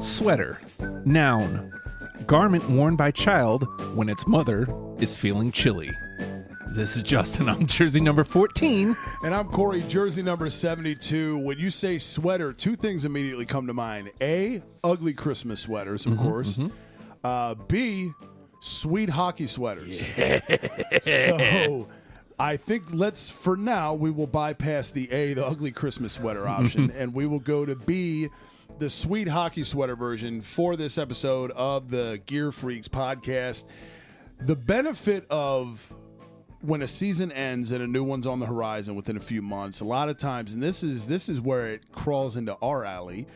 Sweater. Noun. Garment worn by child when its mother is feeling chilly. This is Justin. I'm jersey number 14. And I'm Corey, jersey number 72. When you say sweater, two things immediately come to mind. A, ugly Christmas sweaters, of course. B, sweet hockey sweaters. Yeah. So I think for now, we will bypass the A, the ugly Christmas sweater option, and we will go to B, the sweet hockey sweater version for this episode of the Gear Freaks podcast. The benefit of when a season ends and a new one's on the horizon within a few months, a lot of times, and this is where it crawls into our alley,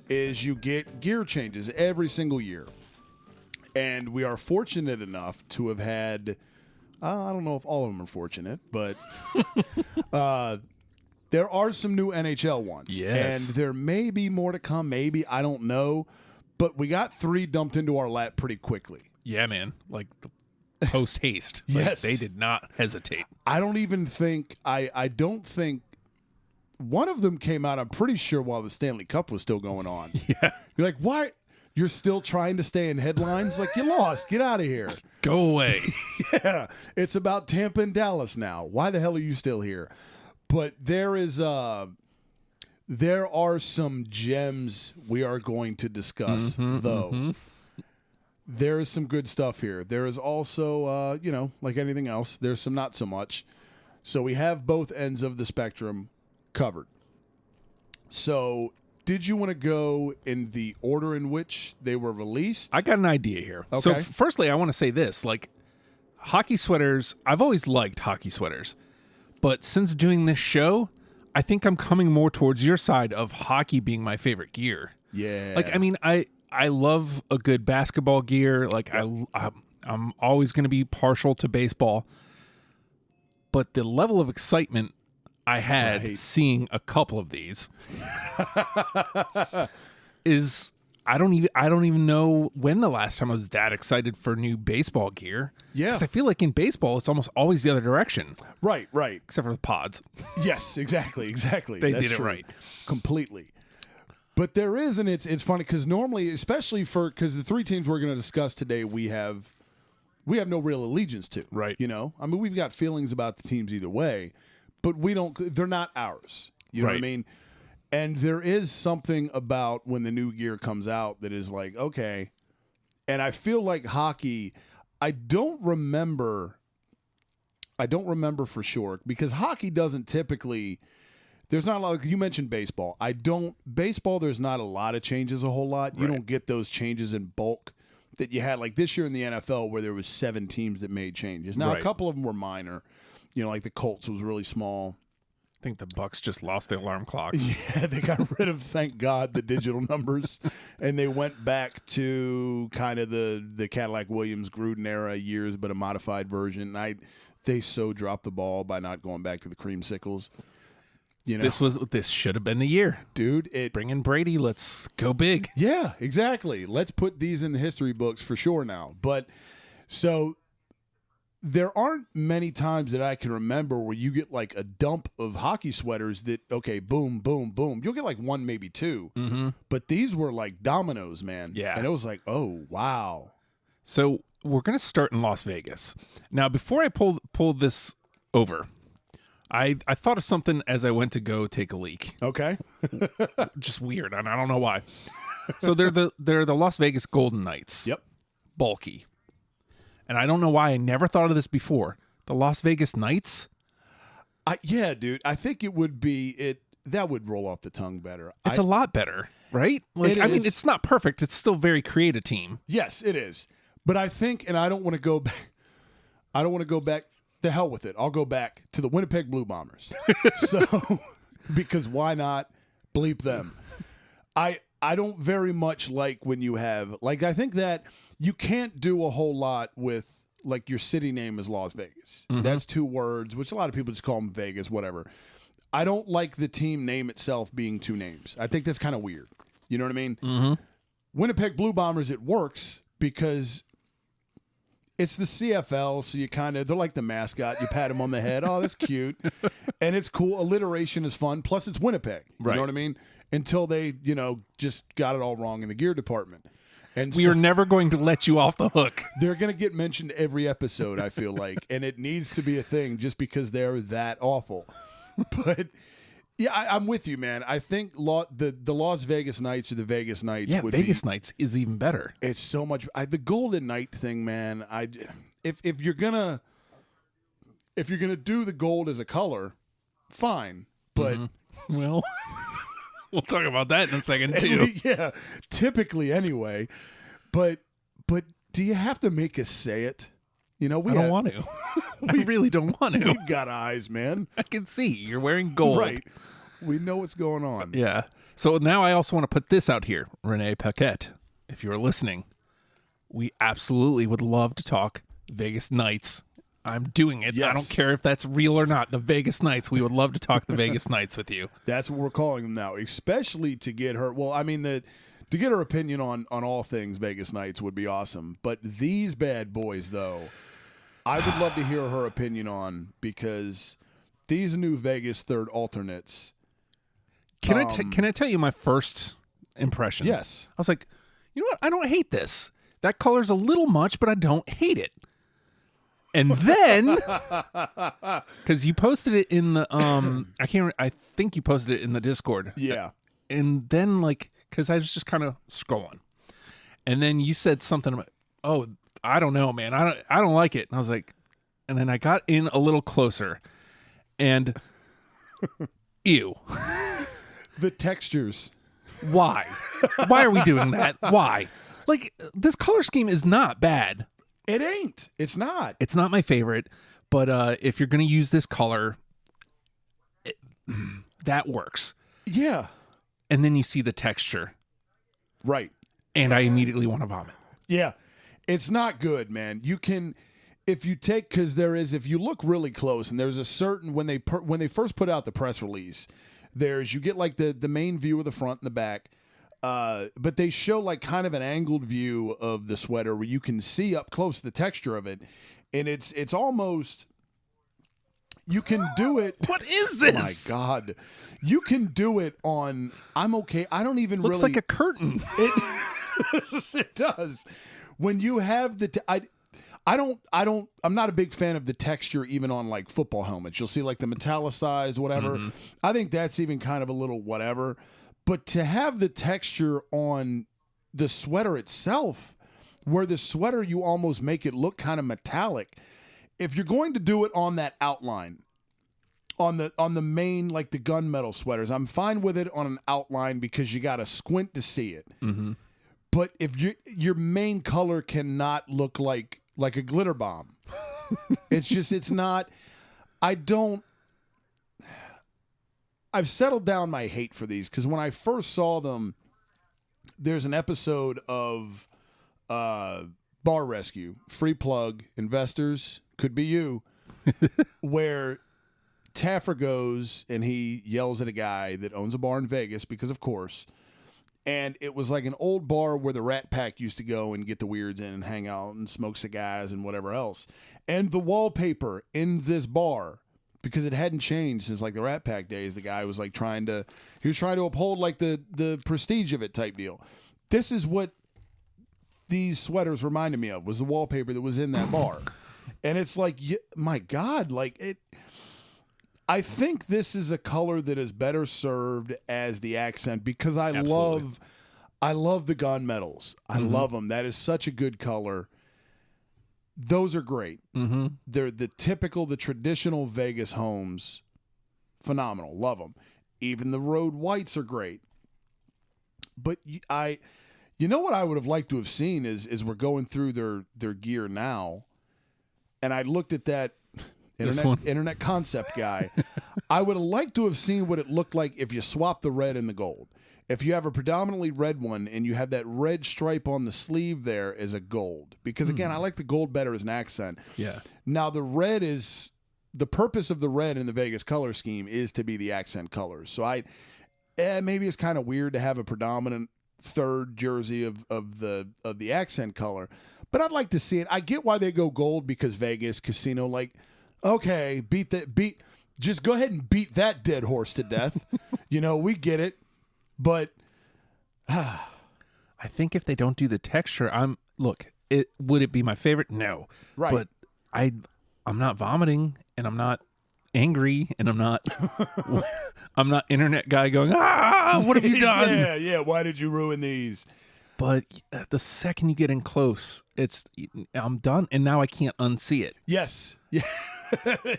is you get gear changes every single year. And we are fortunate enough to have had, I don't know if all of them are fortunate, but there are some new NHL ones. Yes. And there may be more to come, maybe, I don't know. But we got 3 dumped into our lap pretty quickly. Yeah, man. Like the post haste. Yes. They did not hesitate. I don't even think, I don't think, one of them came out, I'm pretty sure, while the Stanley Cup was still going on. Yeah. You're like, why? You're still trying to stay in headlines? Like, you lost. Get out of here. Go away. Yeah. It's about Tampa and Dallas now. Why the hell are you still here? But there are some gems we are going to discuss, though. There is some good stuff here. There is also, like anything else, there's some not so much. So we have both ends of the spectrum covered. So did you want to go in the order in which they were released? I got an idea here. Okay. So firstly, I want to say this. Like, hockey sweaters, I've always liked hockey sweaters. But since doing this show, I think I'm coming more towards your side of hockey being my favorite gear. Yeah. Like, I mean, I love a good basketball gear. Like, I'm always going to be partial to baseball. But the level of excitement I had seeing a couple of these is I don't even know when the last time I was that excited for new baseball gear. Yeah. Because I feel like in baseball, it's almost always the other direction. Right. Except for the pods. Yes, exactly. They That's did it true. right. Completely. But there is, and it's funny because normally, especially because the 3 teams we're going to discuss today, we have no real allegiance to. Right. You know? I mean, we've got feelings about the teams either way, but they're not ours. You know what I mean? And there is something about when the new gear comes out that is like, okay. And I feel like hockey, I don't remember for sure because hockey doesn't typically, there's not a lot, you mentioned baseball. Baseball, there's not a lot of changes a whole lot. You don't get those changes in bulk that you had like this year in the NFL where there was 7 teams that made changes. Now, a couple of them were minor. You know, like the Colts was really small. I think the Bucks just lost the alarm clocks. Yeah, they got rid of, thank God, the digital numbers, and they went back to kind of the Cadillac Williams Gruden era years, but a modified version. They so dropped the ball by not going back to the creamsicles. You know, This should have been the year, dude. Bring in Brady. Let's go big. Yeah, exactly. Let's put these in the history books for sure now. But so there aren't many times that I can remember where you get like a dump of hockey sweaters that, okay, boom, boom, boom. You'll get like 1, maybe 2. But these were like dominoes, man. Yeah. And it was like, oh, wow. So we're going to start in Las Vegas. Now, before I pull this over, I thought of something as I went to go take a leak. Okay. Just weird, and I don't know why. So they're the Las Vegas Golden Knights. Yep. Bulky. And I don't know why I never thought of this before. The Las Vegas Knights? Yeah, dude. I think it would be that would roll off the tongue better. It's a lot better, right? Like, I mean, it's not perfect. It's still very creative team. Yes, it is. But I think, and I don't want to go back. I don't want to go back. The hell with it. I'll go back to the Winnipeg Blue Bombers. So, because why not bleep them? I don't very much like when you have, like, I think that you can't do a whole lot with, like, your city name is Las Vegas. That's 2 words, which a lot of people just call them Vegas, whatever. I don't like the team name itself being 2 names. I think that's kind of weird. You know what I mean? Winnipeg Blue Bombers, it works because it's the CFL, so you kind of, they're like the mascot. You pat him on the head. Oh, that's cute. And it's cool. Alliteration is fun. Plus, it's Winnipeg. You know what I mean? Until they, just got it all wrong in the gear department. And we are never going to let you off the hook. They're going to get mentioned every episode, I feel like. And it needs to be a thing just because they're that awful. But, yeah, I'm with you, man. I think the Las Vegas Knights or the Vegas Knights would Vegas Knights is even better. It's so much. The Golden Knight thing, man, if you're going to do the gold as a color, fine. But, well... We'll talk about that in a second, too. Yeah, typically anyway. But do you have to make us say it? I don't want to. I really don't want to. We've got eyes, man. I can see. You're wearing gold. Right. We know what's going on. Yeah. So now I also want to put this out here. Renee Paquette, if you're listening, we absolutely would love to talk Vegas Knights. I'm doing it. Yes. I don't care if that's real or not. The Vegas Knights. We would love to talk the Vegas Knights with you. That's what we're calling them now, especially to get her. Well, I mean, to get her opinion on all things Vegas Knights would be awesome. But these bad boys, though, I would love to hear her opinion on, because these new Vegas third alternates. Can I tell you my first impression? Yes. I was like, you know what? I don't hate this. That color's a little much, but I don't hate it. And then, because you posted it in the I think you posted it in the Discord. Yeah. And then, because I was just kind of scrolling, and then you said something about, oh, I don't know, man, I don't like it. And I was like, and then I got in a little closer, and ew. The textures. Why? Why are we doing that? Why? This color scheme is not bad. It ain't. It's not. It's not my favorite, but if you're going to use this color, that works. Yeah. And then you see the texture. Right. And I immediately want to vomit. Yeah. It's not good, man. You can, if you look really close, and there's a certain, when they first put out the press release, you get the main view of the front and the back. But they show kind of an angled view of the sweater where you can see up close the texture of it, and it's almost, you can do it. What is this? Oh my God, you can do it on. I'm okay. I don't even looks really. Like a curtain. It does. When you have I'm not a big fan of the texture even on football helmets. You'll see the metallicized whatever. Mm-hmm. I think that's even kind of a little whatever. But to have the texture on the sweater itself, where the sweater you almost make it look kind of metallic, if you're going to do it on that outline, on the main, the gunmetal sweaters, I'm fine with it on an outline because you got to squint to see it. Mm-hmm. But if your main color cannot look like a glitter bomb, it's not. I've settled down my hate for these, because when I first saw them, there's an episode of Bar Rescue, free plug, investors, could be you, where Taffer goes and he yells at a guy that owns a bar in Vegas, because of course, and it was an old bar where the Rat Pack used to go and get the weirds in and hang out and smoke cigars and whatever else. And the wallpaper in this bar, because it hadn't changed since the Rat Pack days. The guy was trying to uphold the prestige of it type deal. This is what these sweaters reminded me of, was the wallpaper that was in that bar. And it's my God, I think this is a color that is better served as the accent, because I love the gunmetals. I love them. That is such a good color. Those are great. Mm-hmm. They're the traditional Vegas homes. Phenomenal. Love them. Even the road whites are great. But you know what I would have liked to have seen is we're going through their gear now, and I looked at that internet concept guy. I would have liked to have seen what it looked like if you swap the red and the gold. If you have a predominantly red one and you have that red stripe on the sleeve there as a gold. Because, again, I like the gold better as an accent. Yeah. Now, the purpose of the red in the Vegas color scheme is to be the accent colors. So maybe it's kind of weird to have a predominant third jersey of the accent color. But I'd like to see it. I get why they go gold because Vegas casino, like, okay, just go ahead and beat that dead horse to death. We get it. But I think if they don't do the texture, would it be my favorite? No. Right. But I'm not vomiting, and I'm not angry, and I'm not internet guy going, what have you done? Yeah. Why did you ruin these? But the second you get in close, I'm done, and now I can't unsee it. Yes. Yeah.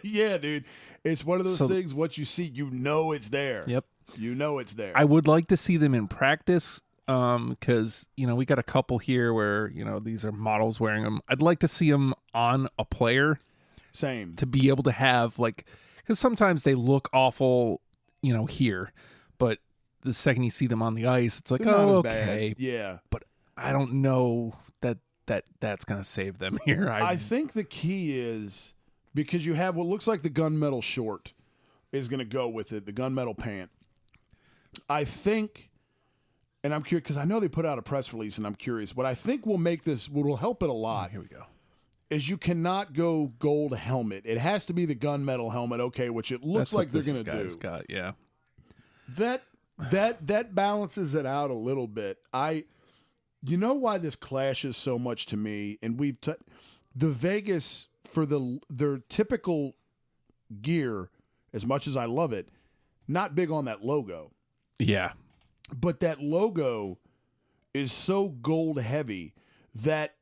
Yeah, dude. It's one of those things, what you see, it's there. Yep. It's there. I would like to see them in practice because, we got a couple here where, these are models wearing them. I'd like to see them on a player. Same. To be able to have, because sometimes they look awful, here, but the second you see them on the ice, it's like, okay. Bad. Yeah. But I don't know that's going to save them here. I think the key is because you have what looks like the gunmetal short is going to go with it, the gunmetal pant. I think, and I'm curious because I know they put out a press release, and I'm curious. What I think will make this, what will help it a lot. Here we go. Is you cannot go gold helmet. It has to be the gunmetal helmet, okay, which it looks like they're going to do. Got, yeah. That balances it out a little bit. You know why this clashes so much to me, and the Vegas for their typical gear, as much as I love it, not big on that logo. Yeah. But that logo is so gold heavy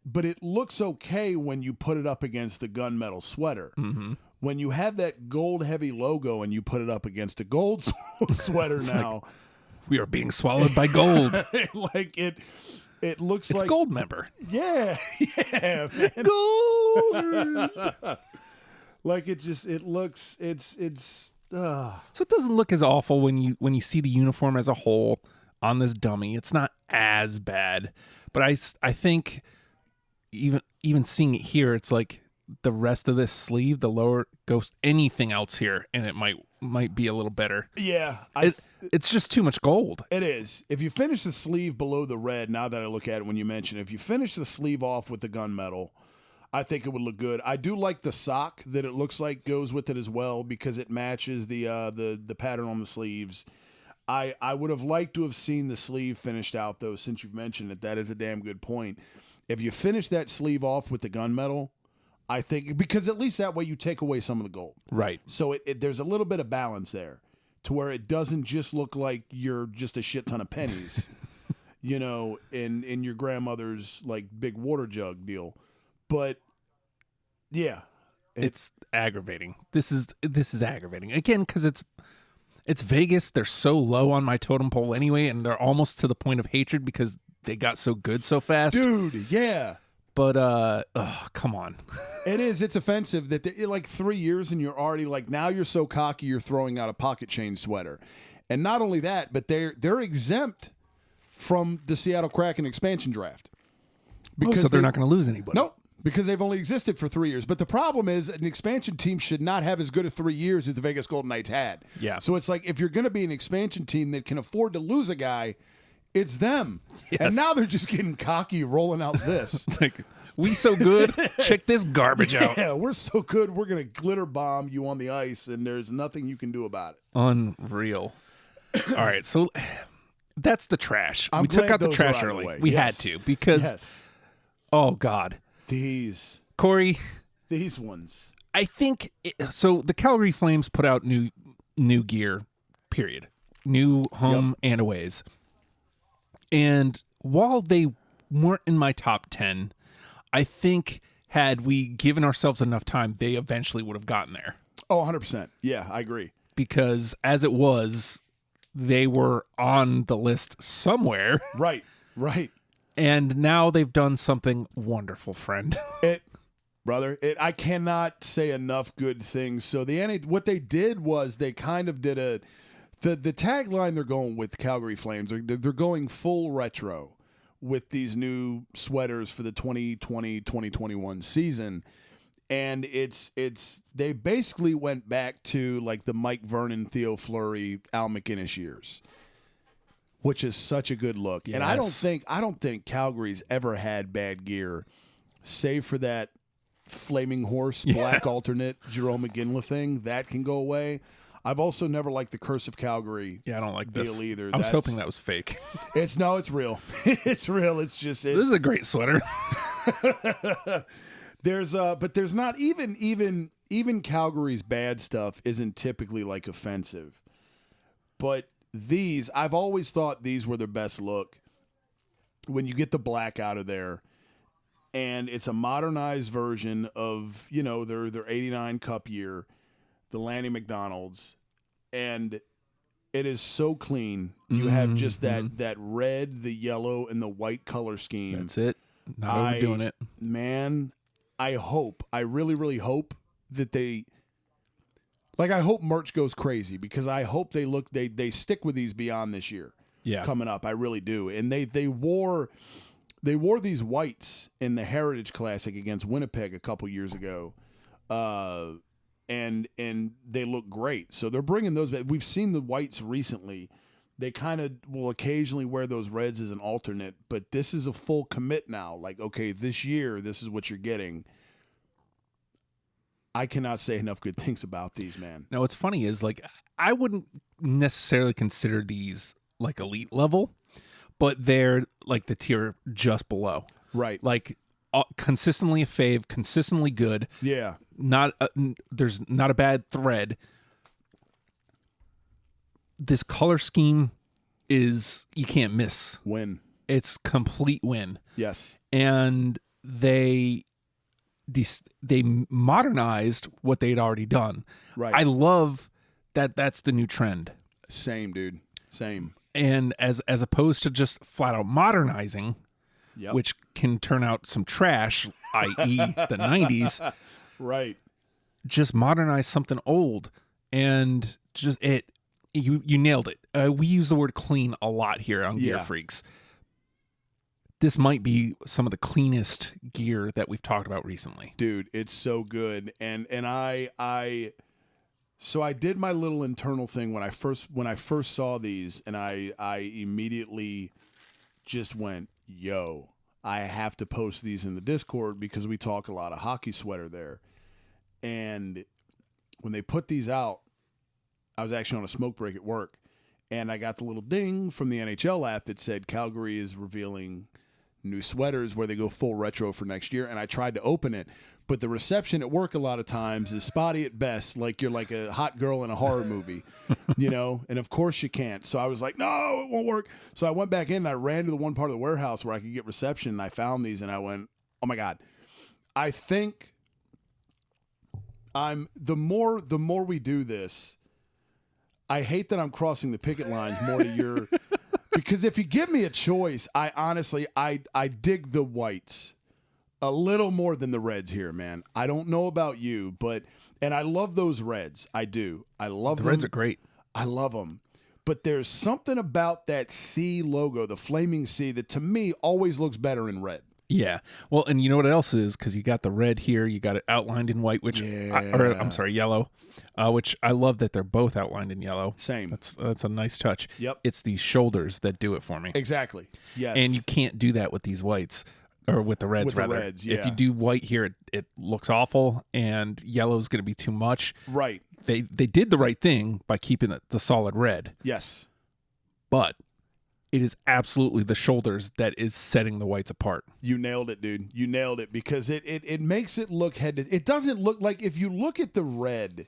but it looks okay when you put it up against the gunmetal sweater. Mm-hmm. When you have that gold heavy logo and you put it up against a gold sweater now, like, we are being swallowed by gold. Like it looks it's like gold member. Yeah, man. Gold. Like it looks. So it doesn't look as awful when you see the uniform as a whole on this dummy. It's not as bad, but I think even seeing it here, it's like the rest of this sleeve, the lower goes anything else here, and it might be a little better. Yeah, it's just too much gold. It is. If you finish the sleeve below the red, now that I look at it when you mention it, if you finish the sleeve off with the gunmetal, I think it would look good. I do like the sock that it looks like goes with it as well because it matches the pattern on the sleeves. I would have liked to have seen the sleeve finished out, though, since you've mentioned it. That is a damn good point. If you finish that sleeve off with the gunmetal, I think, because at least that way you take away some of the gold. Right. So there's a little bit of balance there to where it doesn't just look like you're just a shit ton of pennies, in your grandmother's, like, big water jug deal. But, yeah. It's aggravating. This is aggravating. Again, because it's Vegas. They're so low on my totem pole anyway, and they're almost to the point of hatred because they got so good so fast. Dude, yeah. But, come on. It is. It's offensive that like 3 years and you're already like, now you're so cocky you're throwing out a pocket chain sweater. And not only that, but they're exempt from the Seattle Kraken expansion draft. Because so they're not going to lose anybody. Nope. Because they've only existed for 3 years. But the problem is an expansion team should not have as good a 3 years as the Vegas Golden Knights had. Yeah. So it's like if you're going to be an expansion team that can afford to lose a guy, it's them. Yes. And now they're just getting cocky rolling out this. Like, we so good, check this garbage out. Yeah, we're so good, we're going to glitter bomb you on the ice, and there's nothing you can do about it. Unreal. All right, so that's the trash. We took out the trash early. We had to because, oh, God. These ones. I think, so the Calgary Flames put out new gear, period. New home and aways. And while they weren't in my top 10, I think had we given ourselves enough time, they eventually would have gotten there. Oh, 100%. Yeah, I agree. Because as it was, they were on the list somewhere. Right. And now they've done something wonderful, friend. I cannot say enough good things. So what they did was they kind of did the tagline they're going with Calgary Flames. They're going full retro with these new sweaters for the 2020-2021 season. And they basically went back to like the Mike Vernon, Theo Fleury, Al McInnes years. which is such a good look. Yes. And I don't think Calgary's ever had bad gear, save for that Flaming Horse black alternate Jerome McGinley thing. That can go away. I've also never liked the Curse of Calgary. Yeah, I don't like deal this either. I was hoping that was fake. It's real. It's real. It's just This is a great sweater. but there's not even Calgary's bad stuff isn't typically like offensive. But these, I've always thought these were their best look. When you get the black out of there, and it's a modernized version of, their 89 Cup year, the Lanny McDonald's, and it is so clean. You have just that red, the yellow, and the white color scheme. That's it. Not overdoing it. Man, I really, really hope that I hope merch goes crazy, because I hope they stick with these beyond this year. Yeah. Coming up. I really do. And they wore these whites in the Heritage Classic against Winnipeg a couple years ago. And they look great. So they're bringing those back. We've seen the whites recently. They kind of will occasionally wear those reds as an alternate, but this is a full commit now. Like, okay, this year, this is what you're getting. I cannot say enough good things about these, man. Now, what's funny is, like, I wouldn't necessarily consider these like elite level, but they're like the tier just below. Right. Like, consistently a fave, consistently good. Yeah. There's not a bad thread. This color scheme is, you can't miss. Win. It's complete win. Yes. And they modernized what they'd already done. Right. I love that that's the new trend. Same, dude. Same. And as opposed to just flat out modernizing, Yep. which can turn out some trash, i.e. the 90s, Right. just modernize something old, and just you nailed it. We use the word clean a lot here on Gear Freaks. This might be some of the cleanest gear that we've talked about recently. Dude, it's so good. And so I did my little internal thing when I first saw these, and I immediately just went, yo, I have to post these in the Discord, because we talk a lot of hockey sweater there. And when they put these out, I was actually on a smoke break at work, and I got the little ding from the NHL app that said Calgary is revealing new sweaters where they go full retro for next year. And I tried to open it, but the reception at work a lot of times is spotty at best, like you're like a hot girl in a horror movie, and of course you can't. So I was like, no, it won't work. So I went back in and I ran to the one part of the warehouse where I could get reception, and I found these, and I went, oh my God. I think the more we do this, I hate that I'm crossing the picket lines more to your because if you give me a choice, I honestly dig the whites a little more than the reds here, man. I don't know about you, and I love those reds. I do. I love them. The reds are great. I love them. But there's something about that C logo, the flaming C, that to me always looks better in red. Yeah. Well, and you know what else is? Because you got the red here, you got it outlined in white, yellow, which I love that they're both outlined in yellow. Same. That's a nice touch. Yep. It's these shoulders that do it for me. Exactly. Yes. And you can't do that with these whites, or with the reds, rather. Reds, yeah. If you do white here, it looks awful, and yellow is going to be too much. Right. They did the right thing by keeping the solid red. Yes. But it is absolutely the shoulders that is setting the whites apart. You nailed it, dude. You nailed it, because it makes it look it doesn't look like, if you look at the red,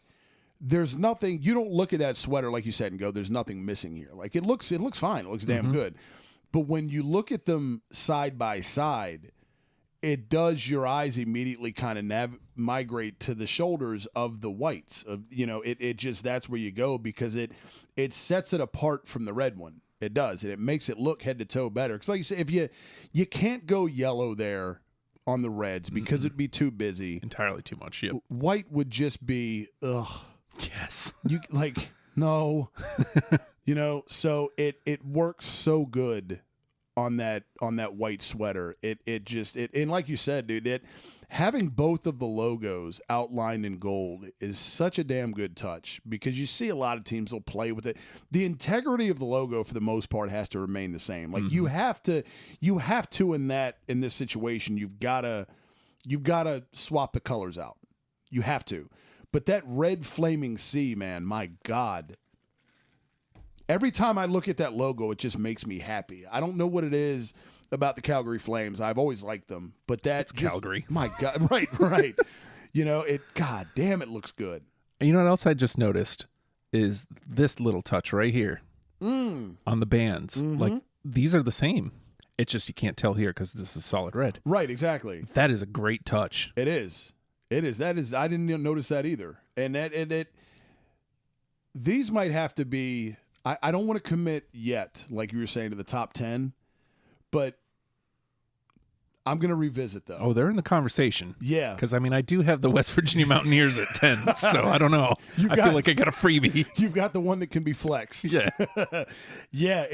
there's nothing, you don't look at that sweater like you said and go, there's nothing missing here. Like it looks fine. It looks damn good. But when you look at them side by side, it does, your eyes immediately kind of migrate to the shoulders of the whites. It just, that's where you go, because it sets it apart from the red one. It does, and it makes it look head to toe better. Because like you said, if you can't go yellow there on the reds, because it'd be too busy. Entirely too much. Yep. White would just be, ugh. Yes. You like, no. So it works so good on that white sweater. It and like you said, dude, having both of the logos outlined in gold is such a damn good touch, because you see a lot of teams will play with it. The integrity of the logo for the most part has to remain the same. Like you have to in this situation, you've gotta swap the colors out. You have to. But that red flaming sea, man, my God. Every time I look at that logo, it just makes me happy. I don't know what it is about the Calgary Flames. I've always liked them, but that's Calgary. My God, right. God damn, it looks good. And you know what else I just noticed is this little touch right here on the bands. Like, these are the same. It's just you can't tell here because this is solid red. Right, exactly. That is a great touch. It is. That is. I didn't notice that either. And these might have to be. I don't want to commit yet, like you were saying, to the top 10, but I'm going to revisit them. Oh, they're in the conversation. Yeah. Because, I mean, I do have the West Virginia Mountaineers at 10, so I don't know. I feel like I got a freebie. You've got the one that can be flexed. Yeah. Yeah,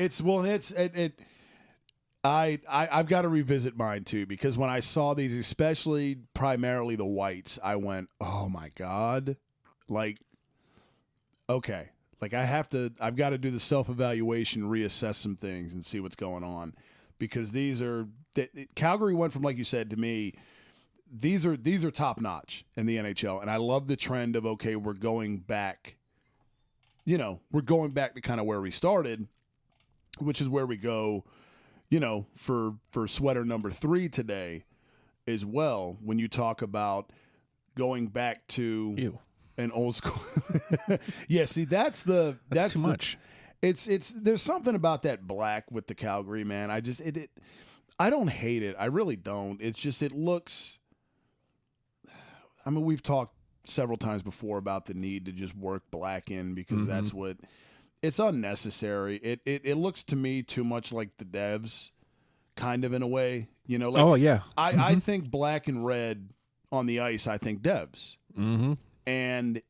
I've got to revisit mine, too, because when I saw these, especially primarily the whites, I went, oh, my God. Like, okay. Like, I've got to do the self-evaluation, reassess some things, and see what's going on, because Calgary went from, like you said to me, these are top notch in the NHL, and I love the trend of, okay, we're going back to kind of where we started, which is where we go, for sweater number 3 today as well. When you talk about going back to Ew. An old school. Yeah, see, that's too much. It's there's something about that black with the Calgary, man. I don't hate it. I really don't. It's just, it looks, I mean, we've talked several times before about the need to just work black in, because that's what, it's unnecessary. It looks to me too much like the Devs, kind of, in a way. Like, oh yeah. I think black and red on the ice, I think Devs. And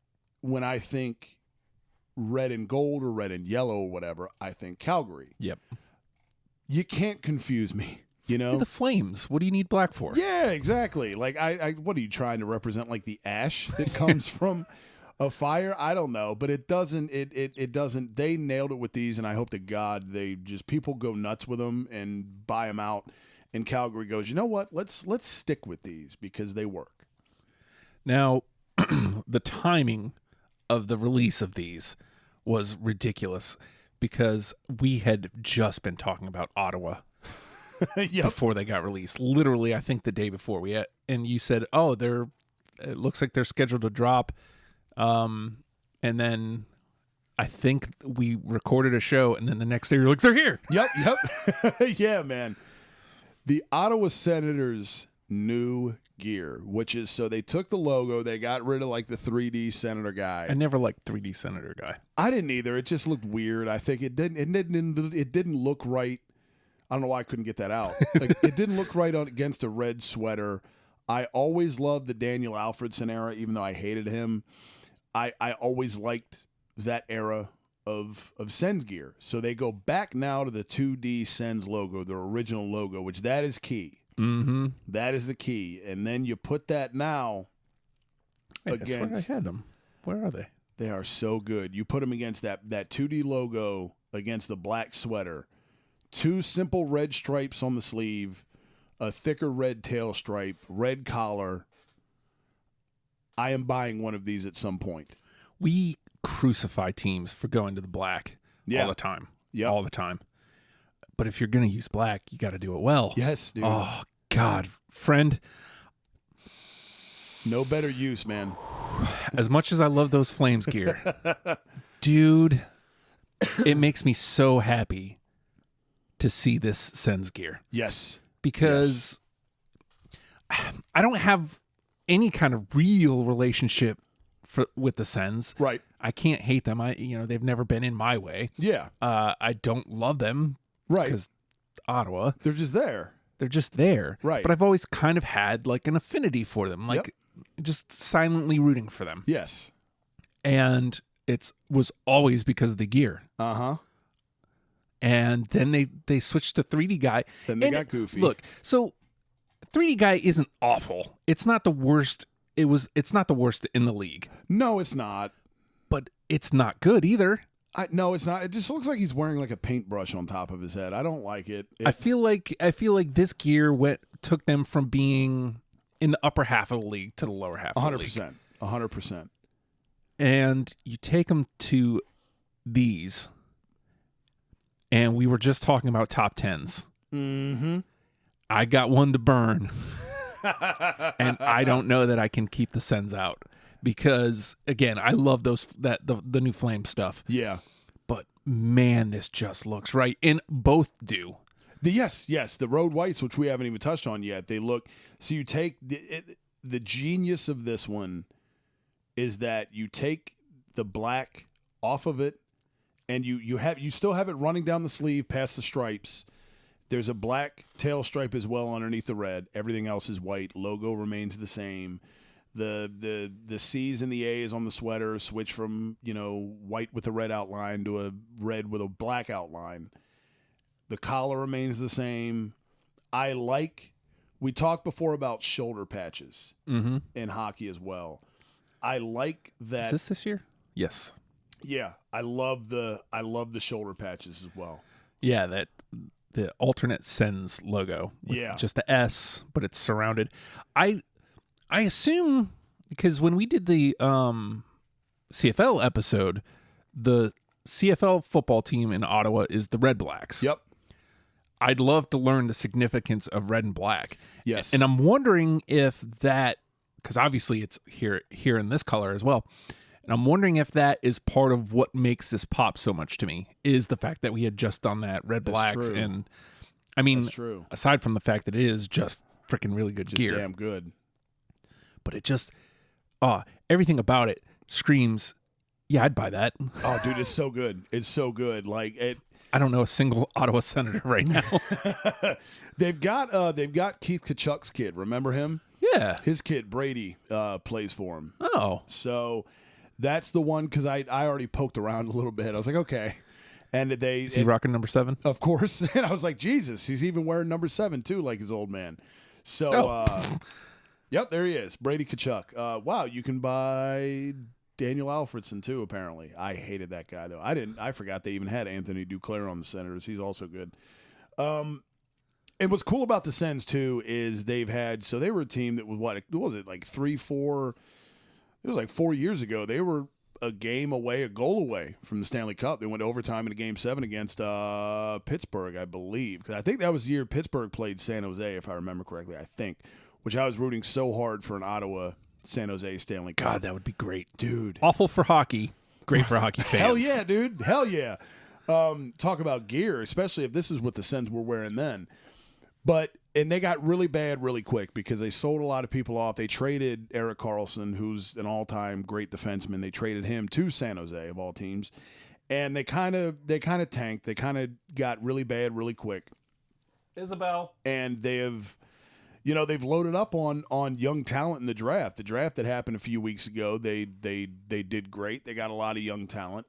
when I think red and gold or red and yellow or whatever, I think Calgary. Yep. You can't confuse me, You're the Flames. What do you need black for? Yeah, exactly. Like, what are you trying to represent? Like the ash that comes from a fire? I don't know, but it doesn't. It doesn't. They nailed it with these, and I hope to God people go nuts with them and buy them out. And Calgary goes, you know what? Let's stick with these because they work. Now, the timing of the release of these was ridiculous, because we had just been talking about Ottawa before they got released. Literally, I think the day before and you said, "Oh, it looks like they're scheduled to drop." And then I think we recorded a show, and then the next day you're like, "They're here." Yep. Yeah, man. The Ottawa Senators' new gear, which is, so they took the logo, they got rid of like the 3D Senator guy. I never liked 3D Senator guy. I didn't either. It just looked weird. I think it didn't look right. I don't know why I couldn't get that out. Like, it didn't look right against a red sweater. I always loved the Daniel Alfredson era, even though I hated him. I always liked that era of Sens gear. So they go back now to the 2D Sens logo, their original logo, which that is key. Mm-hmm. That is the key. And then you put that now against... I had them. Where are they? They are so good. You put them against that 2D logo against the black sweater. 2 simple red stripes on the sleeve, a thicker red tail stripe, red collar. I am buying one of these at some point. We crucify teams for going to the black all the time. Yep. All the time. But if you're going to use black, you got to do it well. Yes, dude. Oh, God. Friend. No better use, man. As much as I love those Flames gear, dude, it makes me so happy to see this Sens gear. Yes. Because I don't have any kind of real relationship with the Sens. Right. I can't hate them. They've never been in my way. Yeah. I don't love them. Right. Because Ottawa. They're just there. They're just there. Right. But I've always kind of had like an affinity for them. Like just silently rooting for them. Yes. And it was always because of the gear. Uh-huh. And then they switched to 3D guy. Then they got goofy. Look, so 3D guy isn't awful. It's not the worst. It's not the worst in the league. No, it's not. But it's not good either. No, it's not. It just looks like he's wearing like a paintbrush on top of his head. I don't like it. I feel like this gear took them from being in the upper half of the league to the lower half of the league. 100%. And you take them to these, and we were just talking about top 10s. Mm-hmm. I got one to burn, and I don't know that I can keep the Sens out because, again, I love the new Flame stuff. Yeah. But, man, this just looks right, and both do. Yes, the road whites, which we haven't even touched on yet, they look. So you take the genius of this one is that you take the black off of it, and you still have it running down the sleeve past the stripes. There's a black tail stripe as well underneath the red. Everything else is white. Logo remains the same. The C's and the A's on the sweater switch from white with a red outline to a red with a black outline. The collar remains the same. We talked before about shoulder patches in hockey as well. I like that. Is this year? Yes. Yeah, I love the shoulder patches as well. Yeah, the alternate Sens logo. Yeah, just the S, but it's surrounded. I assume because when we did the CFL episode, the CFL football team in Ottawa is the Red Blacks. Yep. I'd love to learn the significance of red and black. Yes. And I'm wondering if that, because obviously it's here in this color as well, and I'm wondering if that is part of what makes this pop so much to me, is the fact that we had just done that red blacks. True. And I mean, That's true. Aside from the fact that it is just freaking really good gear. Damn good. But it just, everything about it screams, yeah, I'd buy that. Oh, dude, it's so good. It's so good. Like it. I don't know a single Ottawa Senator right now. They've got Keith Kachuk's kid. Remember him? Yeah. His kid Brady plays for him. Oh. So that's the one, because I already poked around a little bit. I was like, okay. And is he rocking number 7? Of course. And I was like, Jesus, he's even wearing number 7 too, like his old man. So yep, there he is, Brady Kachuk. Wow, you can buy Daniel Alfredson too, apparently. I hated that guy though. I forgot they even had Anthony Duclair on the Senators. He's also good. And what's cool about the Sens too is they were a team that was what was it, like 3-4, it was like 4 years ago. They were a goal away from the Stanley Cup. They went to overtime in a Game 7 against Pittsburgh, I believe. Because I think that was the year Pittsburgh played San Jose, if I remember correctly, which I was rooting so hard for an Ottawa San Jose Stanley Cup. God, that would be great. Dude. Awful for hockey. Great for hockey fans. Hell yeah, dude. Hell yeah. Talk about gear, especially if this is what the Sens were wearing then. And they got really bad really quick because they sold a lot of people off. They traded Erik Karlsson, who's an all-time great defenseman. They traded him to San Jose, of all teams. And they kind of tanked. They kind of got really bad really quick. Isabel. And they've loaded up on young talent in the draft. The draft that happened a few weeks ago, they did great. They got a lot of young talent.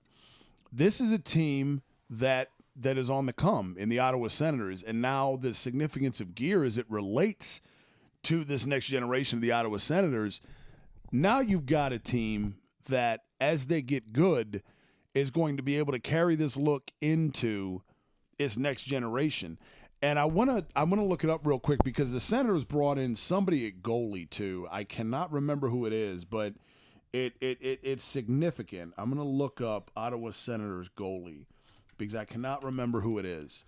This is a team that is on the come in the Ottawa Senators. And now the significance of gear as it relates to this next generation of the Ottawa Senators, now you've got a team that, as they get good, is going to be able to carry this look into its next generation. And I want to look it up real quick because the Senators brought in somebody at goalie too. I cannot remember who it is, but it's significant. I'm going to look up Ottawa Senators goalie because I cannot remember who it is.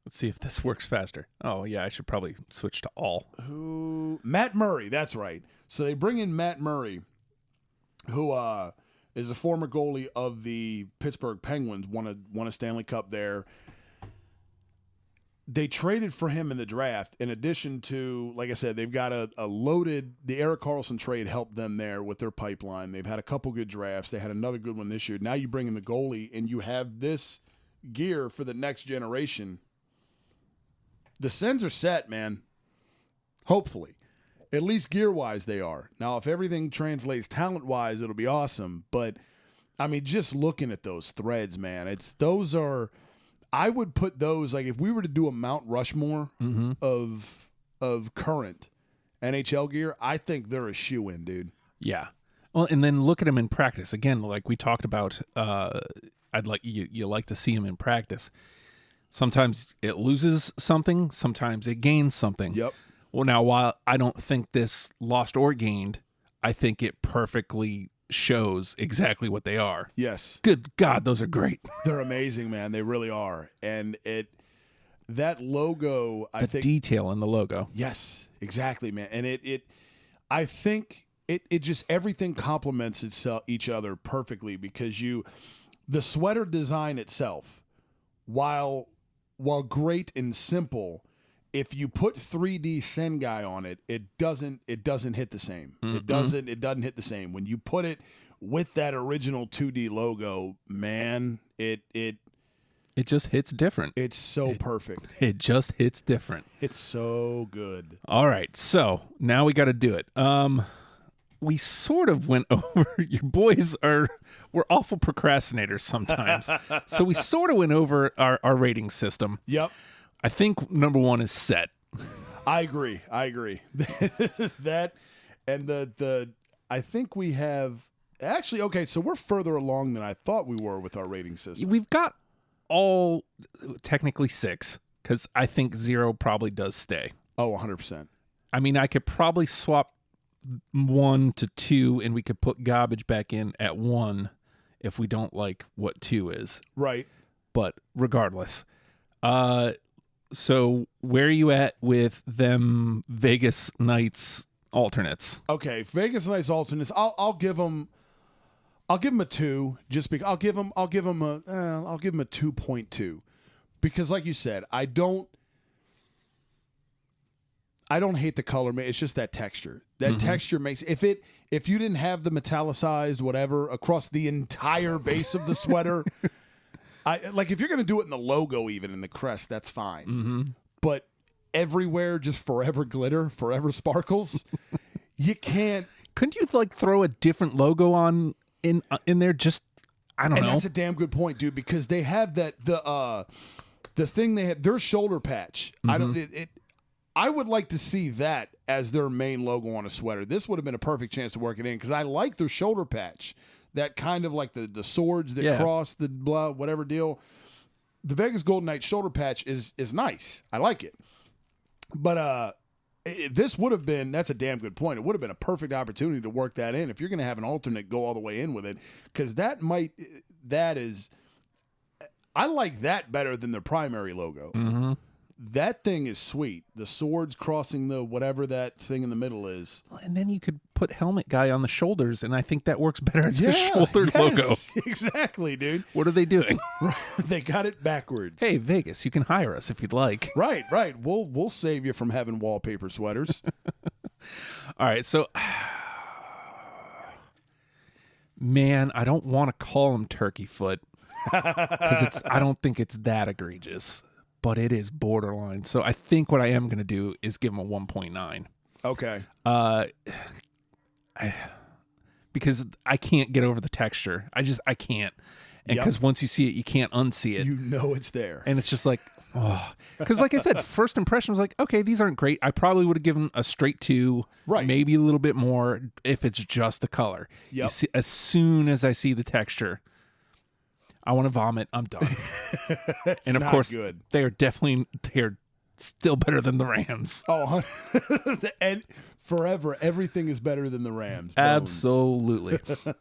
Let's see if this works faster. Oh, yeah, I should probably switch to all. Matt Murray, that's right. So they bring in Matt Murray, who is a former goalie of the Pittsburgh Penguins, won a Stanley Cup there. They traded for him in the draft. In addition to, like I said, they've got a loaded – the Erik Karlsson trade helped them there with their pipeline. They've had a couple good drafts. They had another good one this year. Now you bring in the goalie, and you have this gear for the next generation. The Sens are set, man. Hopefully. At least gear-wise they are. Now, if everything translates talent-wise, it'll be awesome. But, I mean, just looking at those threads, man, those are – I would put those, like if we were to do a Mount Rushmore of current NHL gear, I think they're a shoe-in, dude. Yeah. Well, and then look at them in practice. Again, like we talked about, I'd like you like to see them in practice. Sometimes it loses something, sometimes it gains something. Yep. Well, now, while I don't think this lost or gained, I think it perfectly shows exactly what they are. Yes. Good God, those are great. They're amazing, man. They really are. And that logo, I think, detail in the logo. Yes, exactly, man. And I think it just everything complements each other perfectly because the sweater design itself, while great and simple, if you put 3D Sengai on it, it doesn't hit the same. Mm-hmm. It doesn't hit the same. When you put it with that original 2D logo, man, it just hits different. It's so perfect. It just hits different. It's so good. All right, so now we got to do it. We sort of went over. Your boys we're awful procrastinators sometimes, so we sort of went over our rating system. Yep. I think number one is set. I agree. That and I think we have actually okay. So we're further along than I thought we were with our rating system. We've got all technically 6 because I think 0 probably does stay. Oh, 100%. I mean, I could probably swap 1 to 2, and we could put garbage back in at 1 if we don't like what 2 is. Right. But regardless, so where are you at with them Vegas Knights alternates? Okay, Vegas Knights alternates. I'll give them a 2 just because I'll give them a 2.2 because like you said, I don't hate the color. It's just that texture. That texture makes if you didn't have the metallicized whatever across the entire base of the sweater, if you're gonna do it in the logo, even in the crest, that's fine. Mm-hmm. But everywhere, just forever glitter, forever sparkles. You can't. Couldn't you throw a different logo on in there? Just I don't know. That's a damn good point, dude. Because they have that the thing they had their shoulder patch. I would like to see that as their main logo on a sweater. This would have been a perfect chance to work it in because I like their shoulder patch. That kind of like the swords that cross the blah whatever deal. The Vegas Golden Knights shoulder patch is nice. I like it. But this would have been, that's a damn good point. It would have been a perfect opportunity to work that in if you're going to have an alternate go all the way in with it. Because I like that better than the primary logo. Mm-hmm. That thing is sweet. The swords crossing the whatever that thing in the middle is. And then you could put helmet guy on the shoulders, and I think that works better as a shoulder logo. Exactly, dude. What are they doing? They got it backwards. Hey, Vegas, you can hire us if you'd like. Right. We'll save you from having wallpaper sweaters. All right, so man, I don't want to call him turkey foot because I don't think it's that egregious. But it is borderline. So I think what I am going to do is give him a 1.9. Okay. Because I can't get over the texture. I can't. And because once you see it, you can't unsee it. You know it's there. And it's just like, oh. Because like I said, first impression was like, okay, these aren't great. I probably would have given a straight 2, right? Maybe a little bit more if it's just the color. Yep. As soon as I see the texture, I want to vomit. I'm done. And of course, good. they're still better than the Rams. Oh, and forever, everything is better than the Rams. Bones. Absolutely. All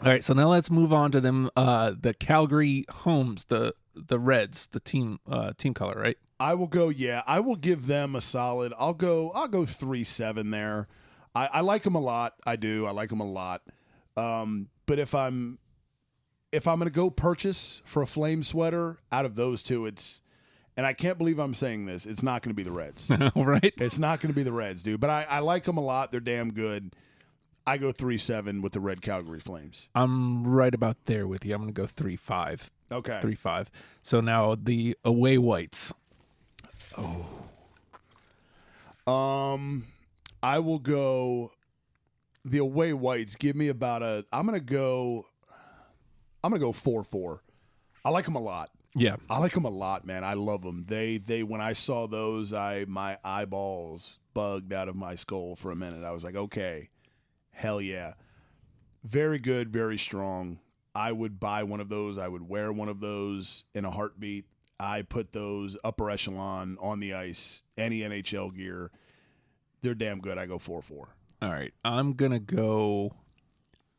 right, so now let's move on to them. The Calgary Homes, the Reds, the team color, right? I will go. Yeah, I will give them a solid. I'll go 3.7 there. I like them a lot. I do. I like them a lot. But if I'm going to go purchase for a flame sweater out of those two, and I can't believe I'm saying this, it's not going to be the Reds. Right? It's not going to be the Reds, dude. But I like them a lot. They're damn good. I go 3.7 with the Red Calgary Flames. I'm right about there with you. I'm going to go 3.5. Okay. 3.5. So now the away whites. Oh. I will go the away whites. Give me about I'm going to go 4.4. I like them a lot. Yeah. I like them a lot, man. I love them. They when I saw those, my eyeballs bugged out of my skull for a minute. I was like, okay, hell yeah. Very good, very strong. I would buy one of those. I would wear one of those in a heartbeat. I put those upper echelon on the ice, any NHL gear. They're damn good. I go 4-4. All right. I'm going to go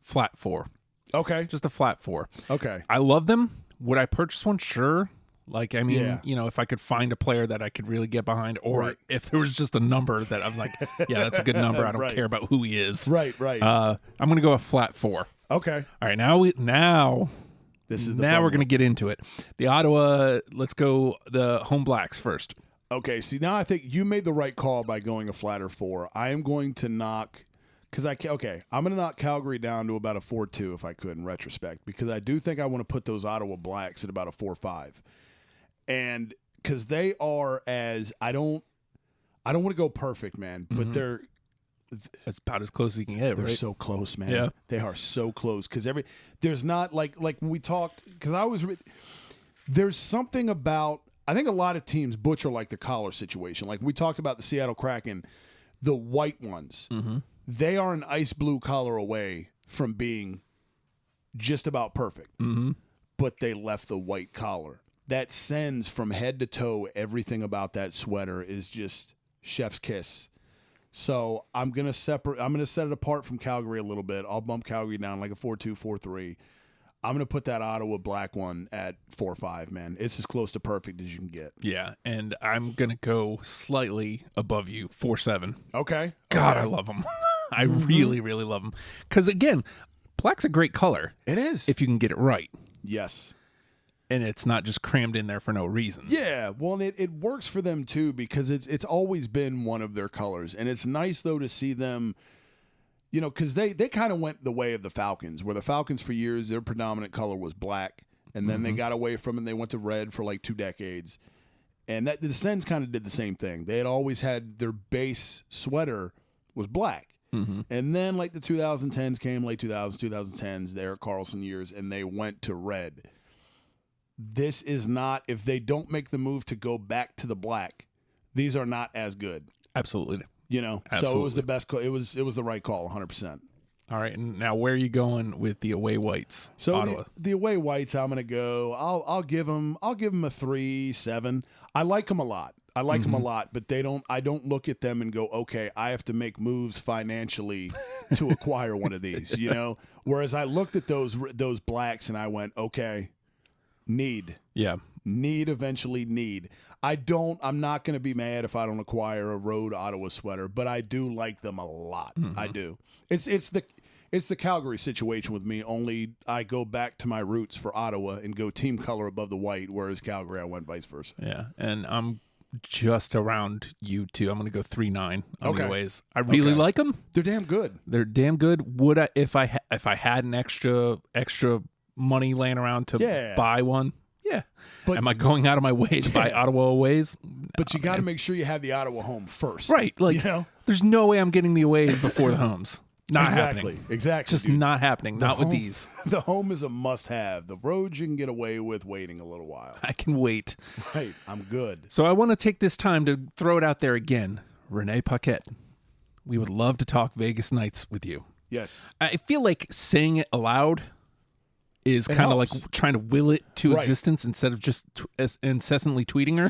flat 4. Okay. Just a flat 4. Okay. I love them. Would I purchase one? Sure. Like, I mean, Yeah. you know, if I could find a player that I could really get behind, or Right. if there was just a number that I'm like, yeah, that's a good number. I don't Right. care about who he is. Right. I'm going to go a flat 4. Okay. All right. Now This is the now fun we're going to one. get into it. The Ottawa, let's go the home Blacks first. Okay, see, now I think you made the right call by going a flatter 4. I am going to knock, I'm going to knock Calgary down to about a 4-2 if I could in retrospect, because I do think I want to put those Ottawa Blacks at about a 4-5. And because they are I don't want to go perfect, man, but they're That's about as close as you can get, They're right? so close, man. Yeah. They are so close because there's not like when we talked, because there's something about, I think a lot of teams butcher like the collar situation. Like we talked about the Seattle Kraken, the white ones, they are an ice blue collar away from being just about perfect, but they left the white collar. That sends from head to toe, everything about that sweater is just chef's kiss. So I'm gonna set it apart from Calgary a little bit. I'll bump Calgary down like a 4-2, 4-3. I'm gonna put that Ottawa black one at 4-5, man. It's as close to perfect as you can get. Yeah, and I'm going to go slightly above you, 4-7. Okay. God, Okay. I love them. I really, really love them. Because, again, black's a great color It is. if you can get it right. Yes. And it's not just crammed in there for no reason. Yeah, well, and it works for them too because it's always been one of their colors, and it's nice though to see them, you know, because they kind of went the way of the Falcons, where the Falcons for years their predominant color was black, and then they got away from it and they went to red for like 2 decades, and that the Sens kind of did the same thing. They had always had their base sweater was black, and then like the 2010s came, late 2000s, 2010s, the Erik Karlsson years, and they went to red. This is not, if they don't make the move to go back to the black, these are not as good. Absolutely. You know, so it was the best call. It was the right call, 100%. All right, and now where are you going with the away whites? So Ottawa. the away whites, I'm gonna go. I'll give them a 3-7. I like them a lot. I like them a lot, but I don't look at them and go, okay, I have to make moves financially to acquire one of these. You know, whereas I looked at those blacks and I went, okay. Eventually need. I'm not going to be mad if I don't acquire a road Ottawa sweater, but I do like them a lot. I do. It's the Calgary situation with me, only I go back to my roots for Ottawa and go team color above the white, whereas Calgary I went vice versa. Yeah, and I'm just around you two. I'm going to go 3-9 on the aways. I really Okay. like them. They're damn good. They're damn good. Would I, if I had an extra money laying around to buy one? Yeah. But- am I going out of my way to buy Ottawa aways? But you got to make sure you have the Ottawa home first. Right. Like, You know? there's no way I'm getting the aways before the homes. Not happening. Exactly. Just dude. not happening. Not with home- these. The home is a must-have. The roads you can get away with waiting a little while. I can wait. Right. I'm good. So I want to take this time to throw it out there again. Renee Paquette, we would love to talk Vegas Nights with you. Yes. I feel like saying it aloud is kind of like helps. trying to will it to Right. existence instead of just incessantly tweeting her.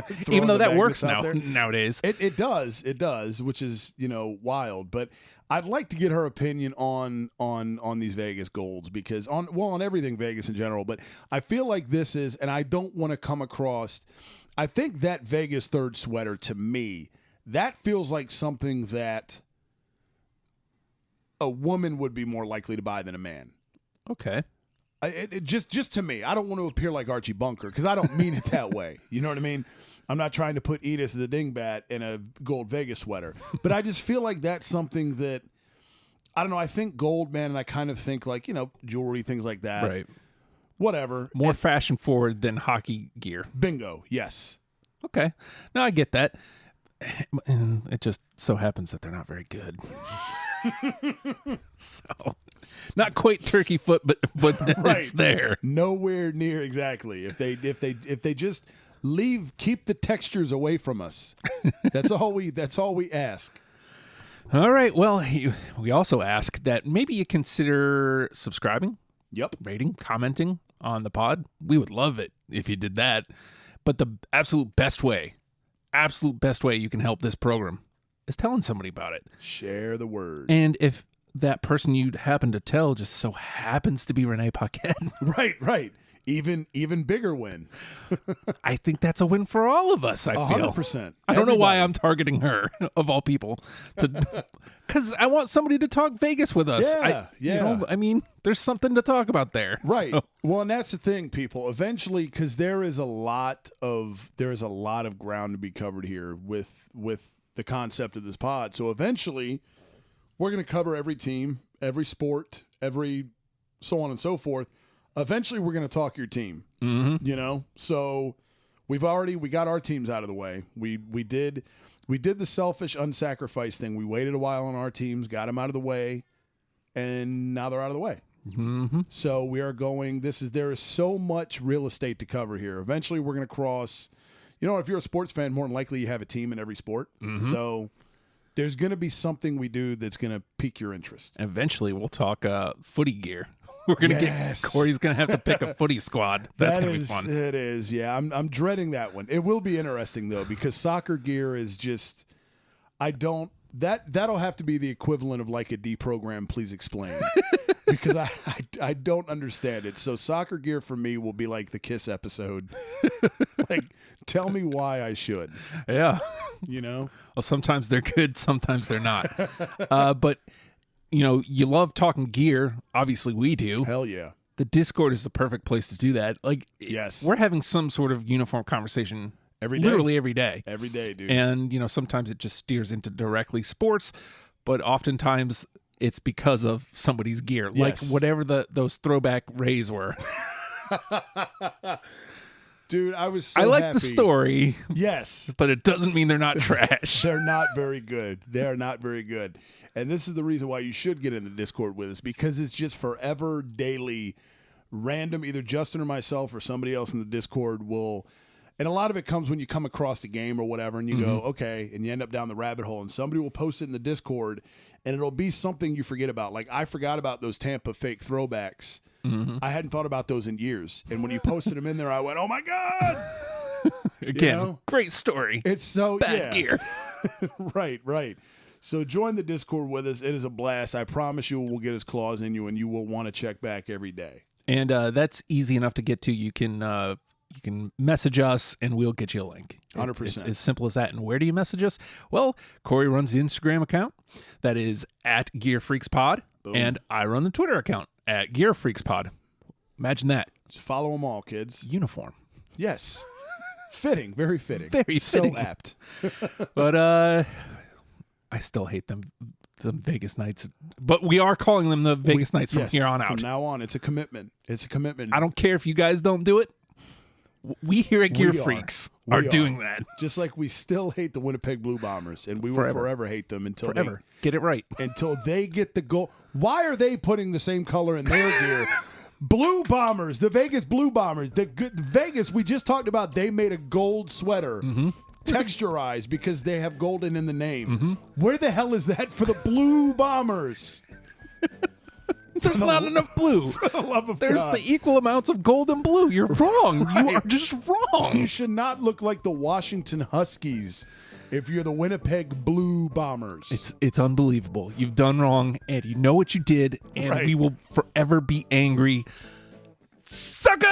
Throwing Even though the that works magnets out there. nowadays. It does, which is, you know, wild. But I'd like to get her opinion on these Vegas Golds because on everything Vegas in general. But I feel like this is, and I don't want to come across. I think that Vegas third sweater to me, that feels like something that a woman would be more likely to buy than a man. Okay. It just to me, I don't want to appear like Archie Bunker because I don't mean it that way. You know what I mean? I'm not trying to put Edith the Dingbat in a gold Vegas sweater, but I just feel like that's something that I don't know. I think gold, man, and I kind of think like, you know, jewelry, things like that. Right. Whatever. More fashion forward than hockey gear. Bingo. Yes. Okay. No, I get that. And it just so happens that they're not very good. So, not quite turkey foot, but Right. it's there. Nowhere near exactly. If they just keep the textures away from us. That's all we ask. All right. Well, we also ask that maybe you consider subscribing, Yep. rating, commenting on the pod. We would love it if you did that. But the absolute best way you can help this program is telling somebody about it. Share the word. And if that person you'd happen to tell just so happens to be Renee Paquette, Right. Even bigger win. I think that's a win for all of us, I feel. 100%. I don't know why I'm targeting her, of all people, because I want somebody to talk Vegas with us. Yeah. You know, I mean, there's something to talk about there. Right. So, Well, and that's the thing, people. Eventually, because there is a lot of ground to be covered here with the concept of this pod. So eventually, we're going to cover every team, every sport, every so on and so forth. Eventually, we're going to talk your team. mm-hmm. You know, so we got our teams out of the way. We did the selfish, unsacrificed thing. We waited a while on our teams, got them out of the way, and now they're out of the way. Mm-hmm. So we are going. There is so much real estate to cover here. Eventually, we're going to cross. You know, if you're a sports fan, more than likely you have a team in every sport. Mm-hmm. So there's going to be something we do that's going to pique your interest. Eventually, we'll talk footy gear. We're gonna get Corey's gonna have to pick a footy squad. That's gonna be fun. It is, yeah. I'm dreading that one. It will be interesting though, because soccer gear is just that'll have to be the equivalent of like a deprogram, please explain. Because I don't understand it. So soccer gear for me will be like the Kiss episode. Like, tell me why I should. Yeah. You know? Well, sometimes they're good, sometimes they're not. But you know, you love talking gear. Obviously, we do. Hell yeah. The Discord is the perfect place to do that. Like, yes, we're having some sort of uniform conversation literally every day. Every day, dude. And, you know, sometimes it just steers into directly sports, but oftentimes it's because of somebody's gear, like whatever those throwback Rays were. Dude, I was so I like happy. the story. Yes. But it doesn't mean they're not trash. They're not very good. They're not very good. And this is the reason why you should get in the Discord with us, because it's just forever, daily, random, either Justin or myself or somebody else in the Discord will. And a lot of it comes when you come across a game or whatever and you go, okay, and you end up down the rabbit hole and somebody will post it in the Discord and it'll be something you forget about. Like, I forgot about those Tampa fake throwbacks. Mm-hmm. I hadn't thought about those in years. And when you posted them in there, I went, oh my God. Again, great story. It's so bad gear. Right. So join the Discord with us. It is a blast. I promise you we'll get his claws in you and you will want to check back every day. And that's easy enough to get to. You can message us and we'll get you a link. 100%. It's as simple as that. And where do you message us? Well, Corey runs the Instagram account. That is at GearFreaksPod. Boom. And I run the Twitter account at GearFreaksPod. Imagine that. Just follow them all, kids. Uniform. Yes. Fitting. Very fitting. Very fitting. So apt. But I still hate them Vegas Nights. But we are calling them the Vegas Nights from here on out. From now on, it's a commitment. It's a commitment. I don't care if you guys don't do it. We here at Gear Freaks are doing that. Just like we still hate the Winnipeg Blue Bombers, and we will forever hate them until they get it right. Until they get the goal. Why are they putting the same color in their gear? Blue Bombers, the Vegas Blue Bombers. Vegas, we just talked about, they made a gold sweater. Mm-hmm. Texturized because they have golden in the name. Mm-hmm. Where the hell is that for the Blue Bombers? There's not enough blue. For the love of There's God. the equal amounts of gold and blue. You're wrong. Right. You are just wrong. You should not look like the Washington Huskies if you're the Winnipeg Blue Bombers. It's unbelievable. You've done wrong, and you know what you did, and we will forever be angry. Suckers!